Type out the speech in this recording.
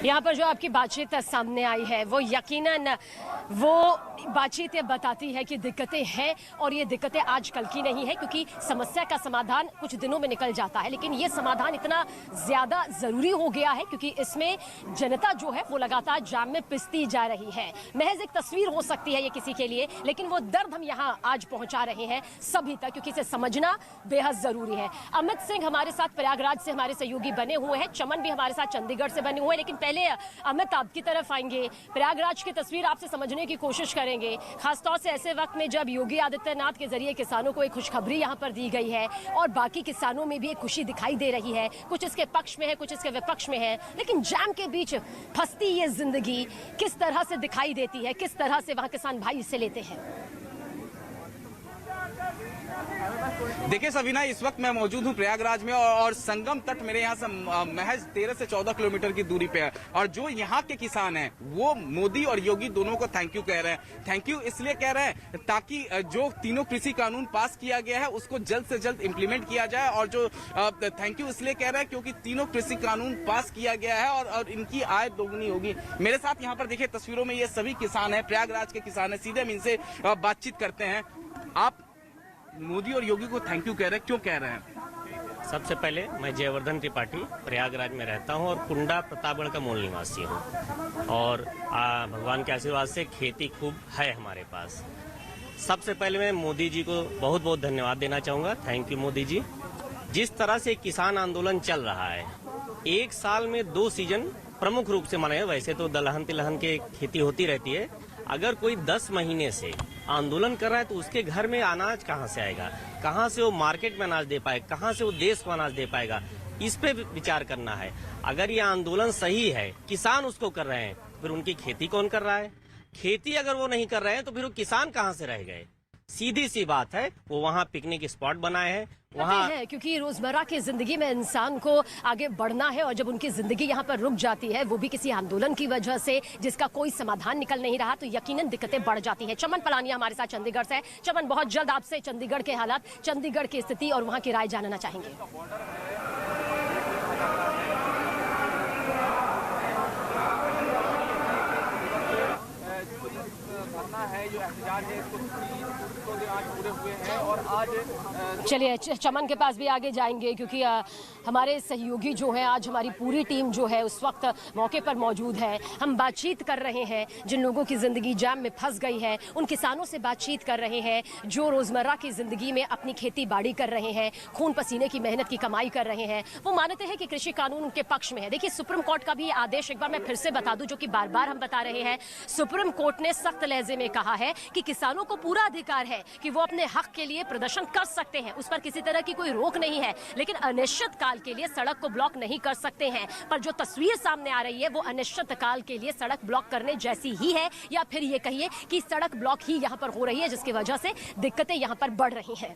यहाँ पर जो आपकी बातचीत सामने आई है वो यकीनन वो बातचीत बताती है कि दिक्कतें हैं और ये दिक्कतें आज कल की नहीं है, क्योंकि समस्या का समाधान कुछ दिनों में निकल जाता है, लेकिन ये समाधान इतना ज्यादा जरूरी हो गया है क्योंकि इसमें जनता जो है वो लगातार जाम में पिसती जा रही है। महज एक तस्वीर हो सकती है ये किसी के लिए, लेकिन वो दर्द हम यहाँ आज पहुंचा रहे हैं सभी तक, क्योंकि इसे समझना बेहद जरूरी है। अमित सिंह हमारे साथ प्रयागराज से हमारे सहयोगी बने हुए हैं, चमन भी हमारे साथ चंडीगढ़ से बने हुए हैं, लेकिन पहले अमित आपकी तरफ आएंगे, प्रयागराज की तस्वीर आपसे समझने की कोशिश करेंगे, खासतौर से ऐसे वक्त में जब योगी आदित्यनाथ के जरिए किसानों को एक खुशखबरी यहाँ पर दी गई है और बाकी किसानों में भी एक खुशी दिखाई दे रही है। कुछ इसके पक्ष में है, कुछ इसके विपक्ष में है, लेकिन जाम के बीच फंसती ये जिंदगी किस तरह से दिखाई देती है, किस तरह से वहाँ किसान भाई इसे लेते हैं। देखिए सवीना, इस वक्त मैं मौजूद हूँ प्रयागराज में और संगम तट मेरे यहाँ से महज 13 से 14 किलोमीटर की दूरी पे है और जो यहाँ के किसान हैं वो मोदी और योगी दोनों को थैंक यू कह रहे हैं। थैंक यू इसलिए कह रहे हैं ताकि जो तीनों कृषि कानून पास किया गया है उसको जल्द से जल्द इम्प्लीमेंट किया जाए, और जो थैंक यू इसलिए कह रहे हैं क्योंकि तीनों कृषि कानून पास किया गया है और इनकी आय दोगुनी होगी। मेरे साथ यहाँ पर देखिए तस्वीरों में ये सभी किसान है, प्रयागराज के किसान है, सीधे हम इनसे बातचीत करते हैं। आप मोदी और योगी को थैंक यू कह रहे हैं, क्यों कह रहे हैं? सबसे पहले मैं जयवर्धन त्रिपाठी प्रयागराज में रहता हूं और कुंडा प्रतापगढ़ का मूल निवासी हूं और भगवान के आशीर्वाद से खेती खूब है हमारे पास। सबसे पहले मैं मोदी जी को बहुत बहुत धन्यवाद देना चाहूंगा। Thank you Modi ji. जिस तरह से किसान आंदोलन चल रहा है, एक साल में 2 सीजन प्रमुख रूप से मनाए, वैसे तो दलहन तिलहन की खेती होती रहती है। अगर कोई 10 महीने से आंदोलन कर रहा है तो उसके घर में अनाज कहाँ से आएगा, कहाँ से वो मार्केट में अनाज दे पाएगा, कहाँ से वो देश को अनाज दे पाएगा, इस पे विचार करना है। अगर ये आंदोलन सही है, किसान उसको कर रहे हैं, फिर उनकी खेती कौन कर रहा है? खेती अगर वो नहीं कर रहे हैं तो फिर वो किसान कहाँ से रह गए? सीधी सी बात है, वो वहाँ पिकनिक स्पॉट बनाए हैं वहाँ है, क्योंकि रोजमर्रा की जिंदगी में इंसान को आगे बढ़ना है और जब उनकी जिंदगी यहाँ पर रुक जाती है वो भी किसी आंदोलन की वजह से जिसका कोई समाधान निकल नहीं रहा, तो यकीनन दिक्कतें बढ़ जाती हैं। चमन पलानिया हमारे साथ चंडीगढ़ से है। चमन, बहुत जल्द आपसे चंडीगढ़ के हालात, चंडीगढ़ की स्थिति और वहाँ की राय जानना चाहेंगे। चलिए चमन के पास भी आगे जाएंगे, क्योंकि हमारे सहयोगी जो हैं, आज हमारी पूरी टीम जो है उस वक्त मौके पर मौजूद है। हम बातचीत कर रहे हैं जिन लोगों की जिंदगी जाम में फंस गई है, उन किसानों से बातचीत कर रहे हैं जो रोजमर्रा की जिंदगी में अपनी खेती बाड़ी कर रहे हैं, खून पसीने की मेहनत की कमाई कर रहे हैं। वो मानते हैं कि कृषि कानून उनके पक्ष में है। देखिए, सुप्रीम कोर्ट का भी आदेश एक बार मैं फिर से बता दूं, जो कि बार बार हम बता रहे हैं, सुप्रीम कोर्ट ने सख्त लहजे में कहा है कि किसानों को पूरा अधिकार है कि वो अपने हक के लिए प्रदर्शन कर सकते हैं, उस पर किसी तरह की कोई रोक नहीं है, लेकिन अनिश्चित काल के लिए सड़क को ब्लॉक नहीं कर सकते हैं। पर जो तस्वीर सामने आ रही है वो अनिश्चित काल के लिए सड़क ब्लॉक करने जैसी ही है, या फिर ये कहिए कि सड़क ब्लॉक ही यहाँ पर हो रही है, जिसकी वजह से दिक्कतें यहाँ पर बढ़ रही हैं।